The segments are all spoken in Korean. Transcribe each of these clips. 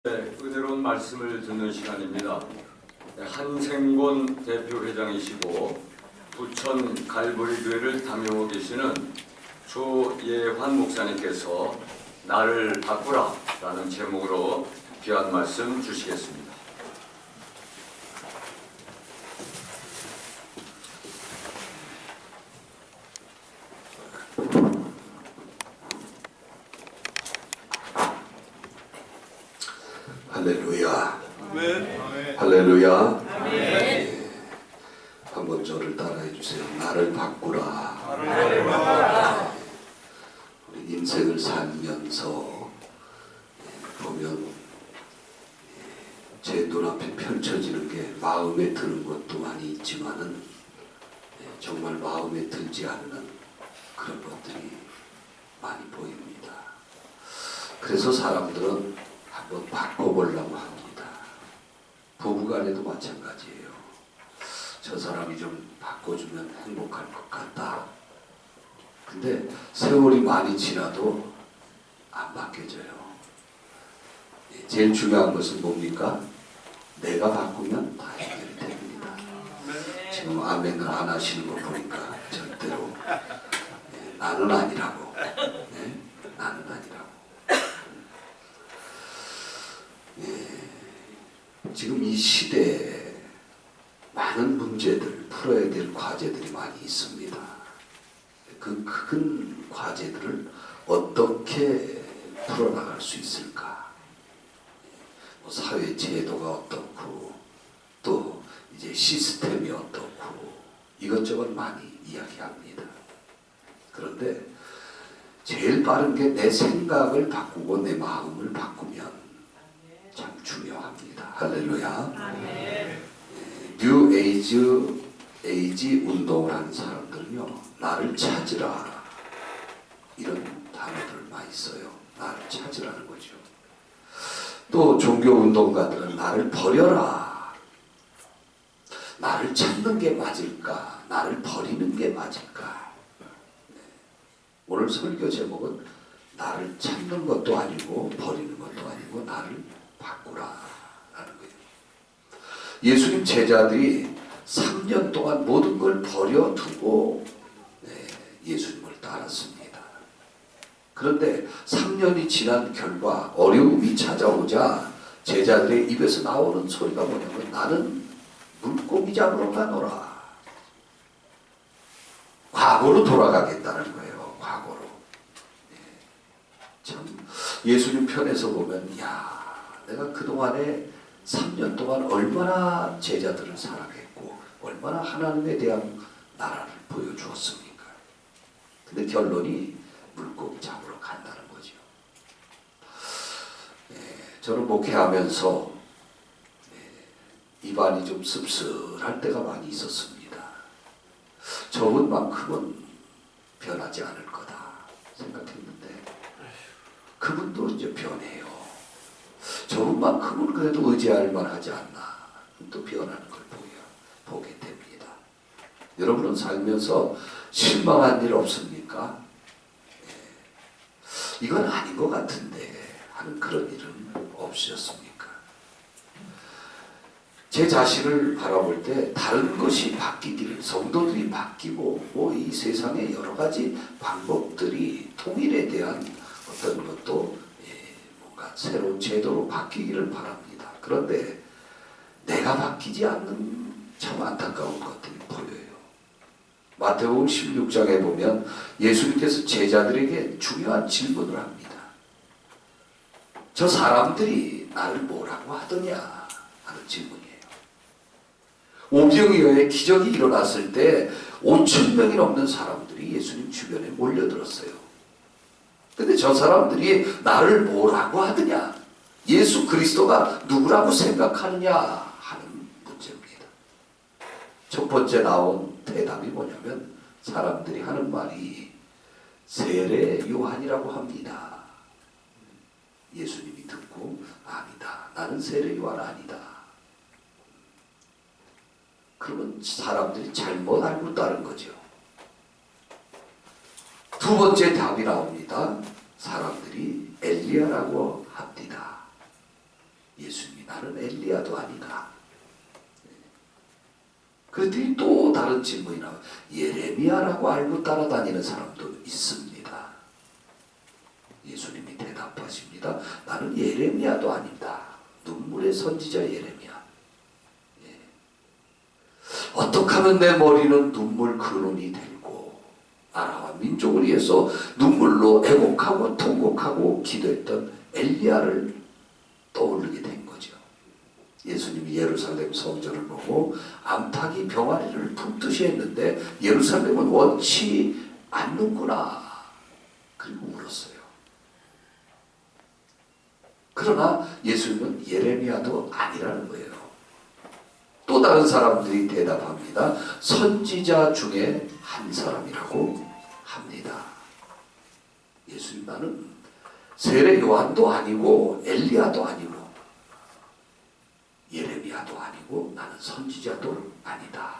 네, 은혜로운 말씀을 듣는 시간입니다. 한생곤 대표회장이시고 부천 갈보리교회를 담임하고 계시는 조예환 목사님께서 나를 바꾸라 라는 제목으로 귀한 말씀 주시겠습니다. 할렐루야. 아멘. 할렐루야. 아멘. 네. 한번 저를 따라해 주세요. 나를 바꾸라. 나를 바꾸라. 우리 인생을 살면서 보면 제 눈앞에 펼쳐지는 게 마음에 드는 것도 많이 있지만은 정말 마음에 들지 않는 그런 것들이 많이 보입니다. 그래서 사람들은 한번 바꿔보려고 합니다. 부부간에도 마찬가지예요. 저 사람이 좀 바꿔주면 행복할 것 같다. 근데 세월이 많이 지나도 안 바뀌어져요. 제일 중요한 것은 뭡니까? 내가 바꾸면 다 해결이 됩니다. 지금 아멘을 안 하시는 거 보니까 절대로 나는 아니라고. 나는 아니라고. 지금 이 시대에 많은 문제들, 풀어야 될 과제들이 많이 있습니다. 그 큰 과제들을 어떻게 풀어나갈 수 있을까? 사회 제도가 어떻고, 또 이제 시스템이 어떻고, 이것저것 많이 이야기합니다. 그런데 제일 빠른 게 내 생각을 바꾸고 내 마음을 바꾸면 참 중요합니다. 할렐루야. 뉴 에이지 운동을 하는 사람들은요, 나를 찾으라 이런 단어들을 많이 써요. 나를 찾으라는 거죠. 또 종교 운동가들은 나를 버려라. 나를 찾는 게 맞을까? 나를 버리는 게 맞을까? 오늘 설교 제목은 나를 찾는 것도 아니고 버리는 것도 아니고 나를 바꾸라라는 거예요. 예수님 제자들이 3년 동안 모든 걸 버려두고 예수님을 따랐습니다. 그런데 3년이 지난 결과 어려움이 찾아오자 제자들의 입에서 나오는 소리가 뭐냐면 나는 물고기 잡으러 가노라. 과거로 돌아가겠다는 거예요. 과거로. 참 예수님 편에서 보면 내가 그동안에 3년 동안 얼마나 제자들을 사랑했고 얼마나 하나님에 대한 나라를 보여주었습니까? 근데 결론이 물고기 잡으러 간다는 거죠. 저는 목회하면서 입안이 좀 씁쓸할 때가 많이 있었습니다. 저분만큼은 변하지 않을 거다 생각했는데 그분도 이제 변해요. 저분만큼은 그래도 의지할 만하지 않나 또 변하는 걸 보게 됩니다. 여러분은 살면서 실망한 일 없습니까? 이건 아닌 것 같은데 하는 그런 일은 없으셨습니까? 제 자신을 바라볼 때 다른 것이 바뀌기를, 성도들이 바뀌고 이 세상의 여러 가지 방법들이 통일에 대한 어떤 것도 뭔가 새로운 제도로 바뀌기를 바랍니다. 그런데 내가 바뀌지 않는 참 안타까운 것들이 보여요. 마태복음 16장에 보면 예수님께서 제자들에게 중요한 질문을 합니다. 저 사람들이 나를 뭐라고 하더냐 하는 질문이에요. 오병이어의 기적이 일어났을 때 5,000명이 넘는 사람들이 예수님 주변에 몰려들었어요. 근데 저 사람들이 나를 뭐라고 하느냐, 예수 그리스도가 누구라고 생각하느냐 하는 문제입니다. 첫 번째 나온 대답이 뭐냐면 사람들이 하는 말이 세례 요한이라고 합니다. 예수님이 듣고 아니다, 나는 세례 요한 아니다. 그러면 사람들이 잘못 알고 따른 거죠. 두 번째 답이 나옵니다. 사람들이 엘리야라고 합니다. 예수님이 나는 엘리야도 아니다. 그랬더니 또 다른 질문이 나와요. 예레미야라고 알고 따라다니는 사람도 있습니다. 예수님이 대답하십니다. 나는 예레미야도 아니다. 눈물의 선지자 예레미야. 어떻게 하면 내 머리는 눈물 근원이 되고 나라와 민족을 위해서 눈물로 애곡하고 통곡하고 기도했던 엘리야를 떠올리게 된 거죠. 예수님이 예루살렘 성전을 보고 암탉이 병아리를 품듯이 했는데 예루살렘은 원치 않는구나. 그리고 울었어요. 그러나 예수님은 예레미야도 아니라는 거예요. 또 다른 사람들이 대답합니다. 선지자 중에 한 사람이라고 합니다. 예수님 나는 세례 요한도 아니고 엘리야도 아니고 예레미야도 아니고 나는 선지자도 아니다.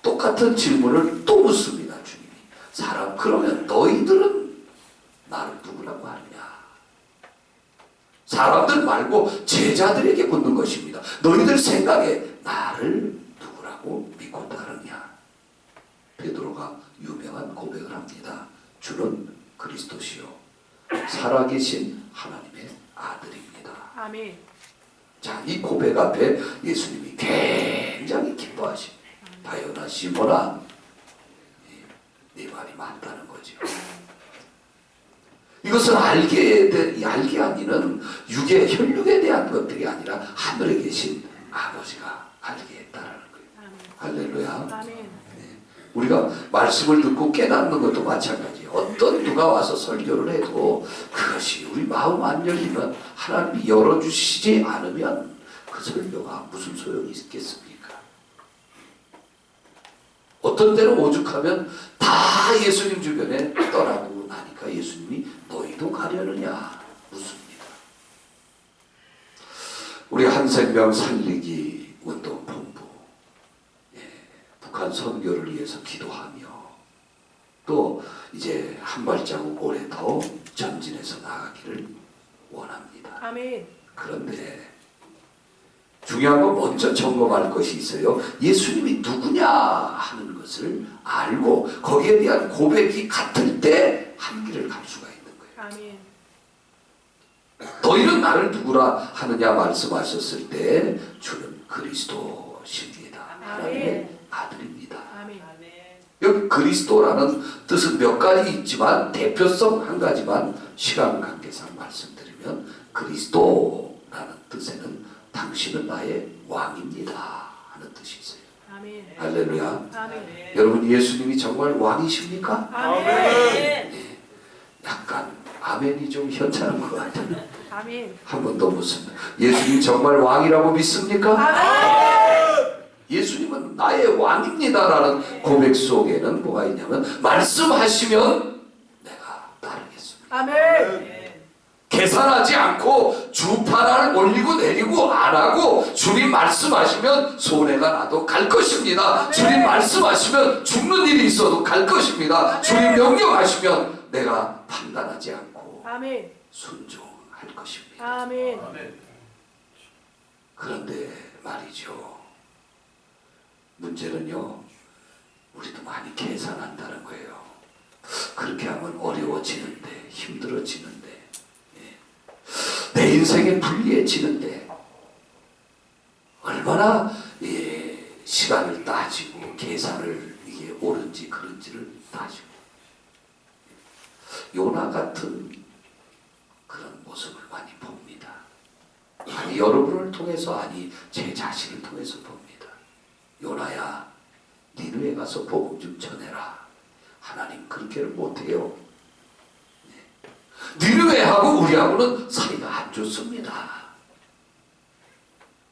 똑같은 질문을 또 묻습니다. 주님이. 사람 그러면 너희들은 나를 누구라고 하느냐? 사람들 말고 제자들에게 묻는 것입니다. 너희들 생각에 나를 누구라고 믿고 따르냐? 베드로가 유명한 고백을 합니다. 주는 그리스도시요 살아계신 하나님의 아들입니다. 아멘. 자, 이 고백 앞에 예수님이 굉장히 기뻐하십니다. 바요나 시모나 네 말이 맞다는 거죠. 이것은 알게 아니는 육의 혈육에 대한 것들이 아니라 하늘에 계신 아버지가 알게 했다는 거예요. 할렐루야. 아멘. 우리가 말씀을 듣고 깨닫는 것도 마찬가지예요. 어떤 누가 와서 설교를 해도 그것이 우리 마음 안 열리면 하나님이 열어주시지 않으면 그 설교가 무슨 소용이 있겠습니까? 어떤 때는 오죽하면 다 예수님 주변에 떠나고 나니까 예수님이 너희도 가려느냐 묻습니다. 우리 한생명 살리기 운동본부 북한 선교를 위해서 기도하며 또 이제 한 발자국 오래 더 전진해서 나가기를 원합니다. 아멘. 그런데 중요한 건 먼저 점검할 것이 있어요. 예수님이 누구냐 하는 것을 알고 거기에 대한 고백이 같을 때 한 길을 갈 수가 있는 거예요. 아멘. 너희는 나를 누구라 하느냐 말씀하셨을 때 주는 그리스도십니다. 하나님의 아들입니다. 아멘. 여기 그리스도라는 뜻은 몇 가지 있지만 대표성 한 가지만 시간 관계상 말씀드리면 그리스도라는 뜻에는 당신은 나의 왕입니다 하는 뜻이 있어요. 아멘. 할렐루야. 아멘. 여러분 예수님이 정말 왕이십니까? 아멘. 약간 아멘이 좀 현찮은 것 같아요. 아멘. 한 번 더 묻습니다. 예수님 정말 왕이라고 믿습니까? 아멘. 예수님은 나의 왕입니다라는 고백 속에는 뭐가 있냐면 말씀하시면 내가 따르겠습니다. 아멘. 계산하지 않고 주파를 올리고 내리고 안 하고 주님 말씀하시면 손해가 나도 갈 것입니다. 아멘. 주님 말씀하시면 죽는 일이 있어도 갈 것입니다. 아멘. 주님 명령하시면 내가 판단하지 않고 아멘. 순종할 것입니다. 아멘. 그런데 말이죠. 문제는요. 우리도 많이 계산한다는 거예요. 그렇게 하면 어려워지는데 힘들어지는데 내 인생에 불리해지는데 얼마나 시간을 따지고 계산을 이게 옳은지 그른지를 따지고 요나 같은 그런 모습을 많이 봅니다. 아니 여러분을 통해서 아니 제 자신을 통해서 봅니다. 요나야 니느웨 가서 복음 좀 전해라. 하나님 그렇게는 못해요. 니느웨하고 우리하고는 사이가 안 좋습니다.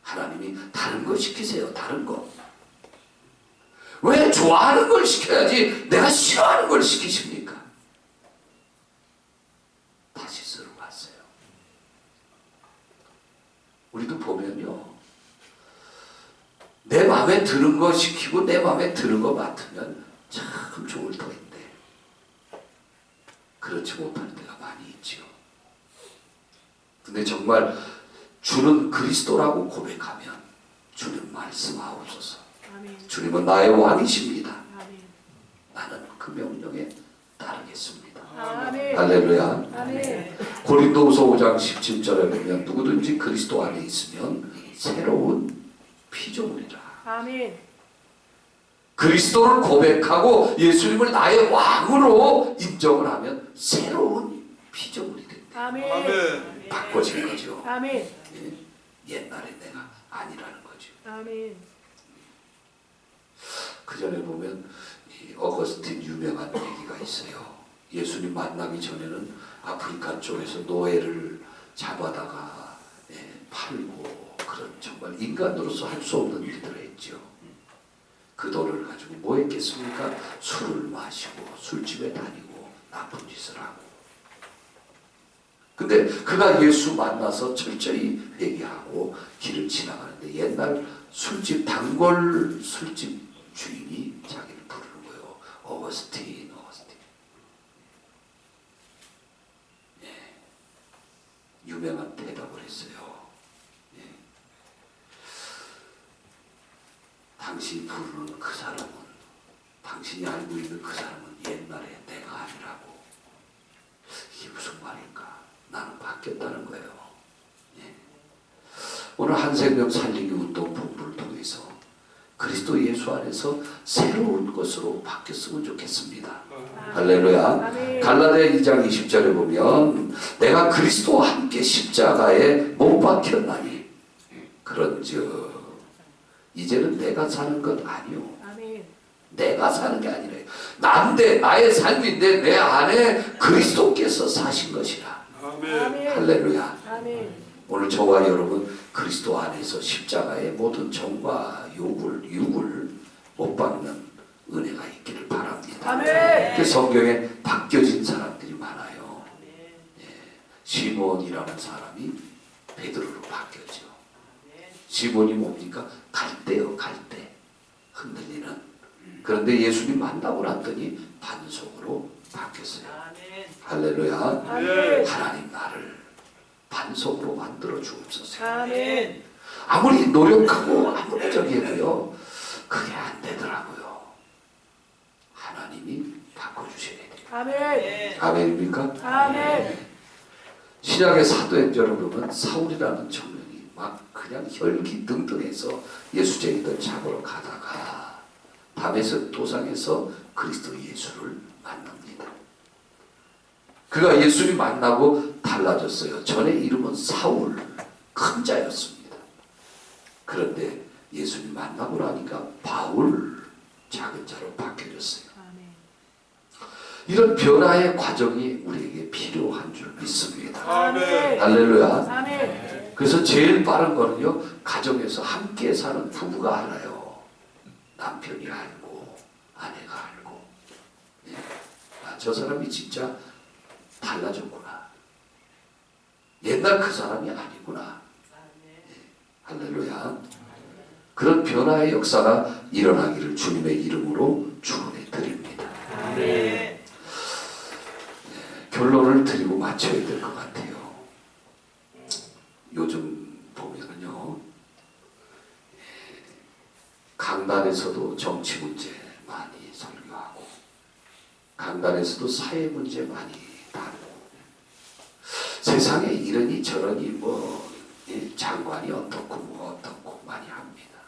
하나님이 다른 거 시키세요. 다른 거. 왜 좋아하는 걸 시켜야지 내가 싫어하는 걸 시키십니까? 다시 쓰러 갔어요. 우리도 보면요. 내 마음에 드는 거 시키고 내 마음에 드는 거 맡으면 참 좋을 터인데 그렇지 못할 때가 많이 있지요. 근데 정말 주는 그리스도라고 고백하면 주님 말씀하옵소서. 아멘. 주님은 나의 왕이십니다. 아멘. 나는 그 명령에 따르겠습니다. 아멘. 할렐루야. 아멘. 고린도후서 5장 17절에 보면 누구든지 그리스도 안에 있으면 새로운 피조물이라. 아멘. 그리스도를 고백하고 예수님을 나의 왕으로 인정을 하면 새로운 피조물이 됩니다. 아멘. 아멘. 바꿔진 거죠. 아멘. 예, 옛날에 내가 아니라는 거죠. 아멘. 그 전에 보면 이 어거스틴 유명한 얘기가 있어요. 예수님 만나기 전에는 아프리카 쪽에서 노예를 잡아다가 팔고 그런 정말 인간으로서 할 수 없는 일들을 했죠. 그 돈을 가지고 뭐 했겠습니까? 술을 마시고 술집에 다니고 나쁜 짓을 하고. 근데 그가 예수 만나서 철저히 회개하고 길을 지나가는데 옛날 술집 단골 술집 주인이 자기를 부르는 거예요. 어거스틴. 예. 유명한 대답을 했어요. 예. 당신이 부르는 그 사람은, 당신이 알고 있는 그 사람은 옛날에 내가 아니라고. 이게 무슨 말인가? 나는 바뀌었다는 거예요. 예. 오늘 한생명 살리기 운동 본부를 통해서 그리스도 예수 안에서 새로운 것으로 바뀌었으면 좋겠습니다. 할렐루야. 아멘. 갈라디아 2장 20절에 보면 내가 그리스도와 함께 십자가에 못 박혔나니 그런즉 이제는 내가 사는 것 아니요. 아멘. 내가 사는 게 아니래. 나인데 나의 삶인데 내 안에 그리스도께서 사신 것이라. 아멘. 할렐루야. 아멘. 오늘 저와 여러분 그리스도 안에서 십자가의 모든 정과 육을 못 박는 은혜가 있기를 바랍니다. 아멘. 그 성경에 바뀌어진 사람들이 많아요. 예, 시몬이라는 사람이 베드로로 바뀌었죠. 시몬이 뭡니까? 갈대요, 갈대. 흔들리는. 그런데 예수님 만나고 났더니 반석으로 바뀌었어요. 할렐루야. 아멘. 하나님 나를 반석으로 만들어 주옵소서. 아멘. 아무리 노력하고 아무리 저기 해도요 그게 안 되더라고요. 하나님이 바꿔주셔야 돼요. 아멘. 아멘입니까? 아멘. 신약의 사도행전을 보면 사울이라는 청년이 막 그냥 혈기등등해서 예수 제자들 잡으러 가다가 다메섹 도상에서 그리스도 예수를 만납니다. 그가 예수님 만나고 달라졌어요. 전에 이름은 사울, 큰 자였습니다. 그런데 예수님 만나고 나니까 바울, 작은 자로 바뀌어졌어요. 아멘. 이런 변화의 과정이 우리에게 필요한 줄 믿습니다. 아멘. 할렐루야. 아멘. 그래서 제일 빠른 거는요, 가정에서 함께 사는 부부가 알아요. 남편이 알고, 아내가 알고. 예. 아, 저 사람이 진짜 달라졌구나. 옛날 그 사람이 아니구나. 예. 할렐루야. 그런 변화의 역사가 일어나기를 주님의 이름으로 축원해 드립니다. 아멘. 결론을 드리고 마쳐야 될 것 같아요. 요즘 보면은요, 강단에서도 정치 문제 많이 설교하고, 강단에서도 사회 문제 많이 다루고, 세상에 이러니 저러니 뭐 장관이 어떻고 뭐 어떻고 많이 합니다.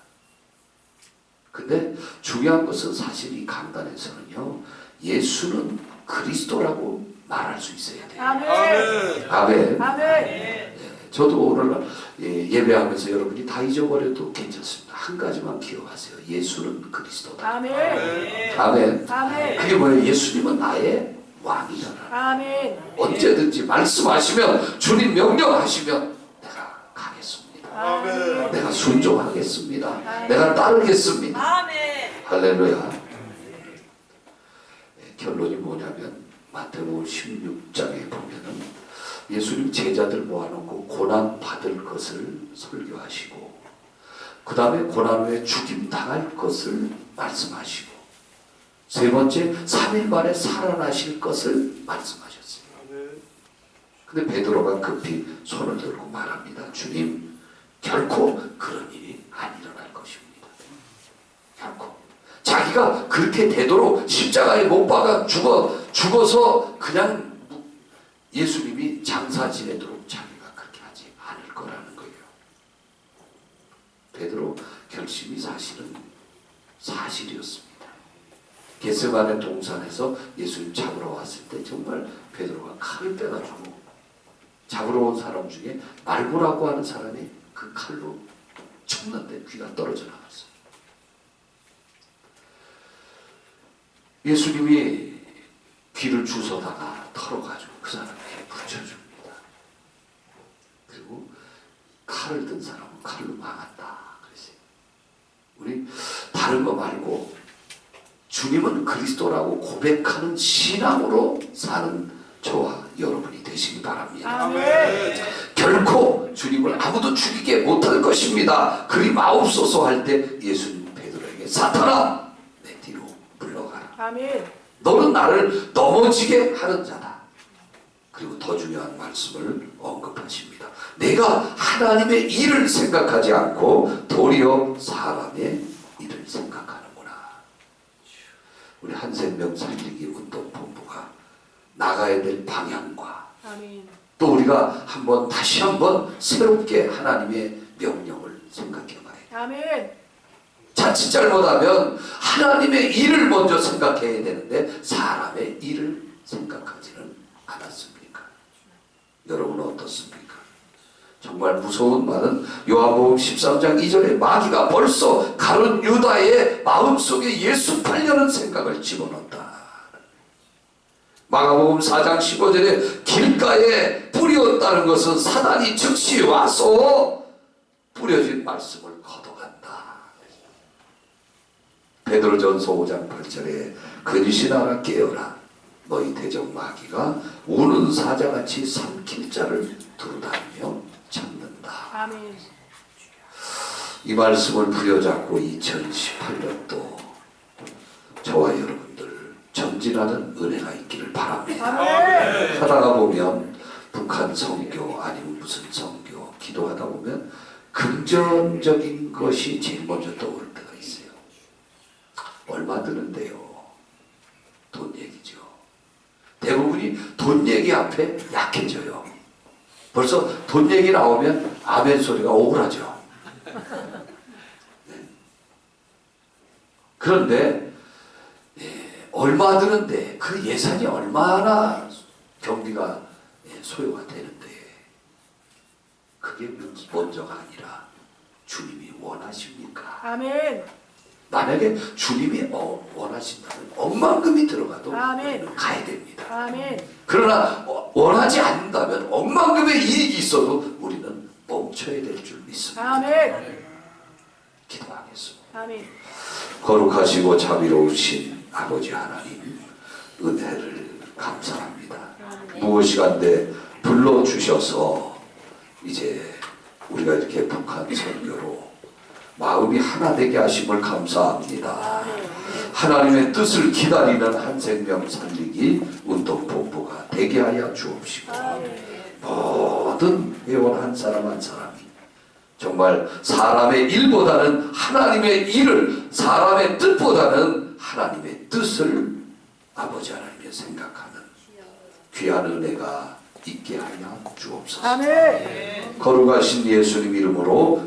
근데 중요한 것은 사실 이 강단에서는요, 예수는 그리스도라고 말할 수 있어야 돼요. 아멘. 아멘. 아멘. 저도 오늘 예배하면서 여러분이 다 잊어버려도 괜찮습니다. 한 가지만 기억하세요. 예수는 그리스도다. 아멘. 아멘. 아멘. 그게 뭐예요? 예수님은 나의 왕이잖아. 아멘. 언제든지 말씀하시면, 주님 명령하시면 내가 가겠습니다. 아멘. 내가 순종하겠습니다. 내가 따르겠습니다. 아멘. 할렐루야. 결론이 뭐냐면 마태복음 16장에 보면은 예수님 제자들 모아놓고 고난 받을 것을 설교하시고, 그 다음에 고난 후에 죽임 당할 것을 말씀하시고, 세 번째 3일 만에 살아나실 것을 말씀하셨어요. 아멘. 근데 베드로가 급히 손을 들고 말합니다. 주님, 결코 그런 일이 안 일어날 것입니다. 결코. 자기가 그렇게 되도록 십자가에 못 박아 죽어서 그냥 예수님이 장사 지내도록 자기가 그렇게 하지 않을 거라는 거예요. 베드로 결심이 사실은 사실이었습니다. 겟세마네 동산에서 예수님 잡으러 왔을 때 정말 베드로가 칼을 빼가지고 잡으러 온 사람 중에 말고라고 하는 사람이 그 칼로 쳤는데 귀가 떨어져 나갔어요. 예수님이 귀를 주워다가 털어가지고 그 사람에게 붙여줍니다. 그리고 칼을 든 사람은 칼로 막았다 그랬어요. 우리 다른 거 말고 주님은 그리스도라고 고백하는 신앙으로 사는 저와 여러분이 되시기 바랍니다. 아멘. 결코 주님을 아무도 죽이게 못할 것입니다. 그리 마옵소서 할 때 예수님 베드로에게 사탄아 내 뒤로 물러가라. 아멘. 너는 나를 넘어지게 하는 자다. 그리고 더 중요한 말씀을 언급하십니다. 내가 하나님의 일을 생각하지 않고 도리어 사람의 일을 생각하는구나. 우리 한생명 살리기 운동본부가 나가야 될 방향과 아멘. 또 우리가 다시 한번 새롭게 하나님의 명령을 생각해 봐야 돼요. 아멘. 자칫 잘못하면 하나님의 일을 먼저 생각해야 되는데 사람의 일을 생각하지는 않았습니까? 여러분은 어떻습니까? 정말 무서운 말은 요한복음 13장 2절에 마귀가 벌써 가룟 유다의 마음속에 예수 팔려는 생각을 집어넣었다. 마가복음 4장 15절에 길가에 뿌리었다는 것은 사단이 즉시 와서 뿌려진 말씀을 거둬간다. 베드로전서 5장 8절에 근신하라 깨어라 너희 대적 마귀가 우는 사자같이 삼킬 자를 두루다니며 찾는다. 아멘. 이 말씀을 부여잡고 2018년도 저와 여러분들 전진하는 은혜가 있기를 바랍니다. 아멘. 하다가 보면 북한 선교 아니면 무슨 선교 기도하다 보면 금전적인 것이 제일 먼저 떠오를 때가 있어요. 얼마 드는데요? 돈 얘기죠. 대부분이 돈 얘기 앞에 약해져요. 벌써 돈 얘기 나오면 아멘 소리가 오그라져. 네. 그런데 얼마 드는데 그 예산이 얼마나 경비가 소요가 되는데 그게 먼저가 아니라 주님이 원하십니까? 아멘. 만약에 주님이 원하신다면 억만금이 들어가도 아멘. 우리는 가야 됩니다. 아멘. 그러나 원하지 않는다면 억만금의 이익이 있어도 우리는 멈춰야 될 줄 믿습니다. 아멘. 기도하겠습니다. 아멘. 거룩하시고 자비로우신 아버지 하나님 은혜를 감사합니다. 무엇이간데 불러주셔서 이제 우리가 이렇게 북한 선교로 마음이 하나 되게 하심을 감사합니다. 하나님의 뜻을 기다리는 한생명 살리기 운동본부가 되게 하여 주옵시고 모든 회원 한 사람 한 사람이 정말 사람의 일보다는 하나님의 일을 사람의 뜻보다는 하나님의 뜻을 아버지 하나님의 생각하는 귀한 은혜가 있게 하여 주옵소서. 아멘. 거룩하신 예수님 이름으로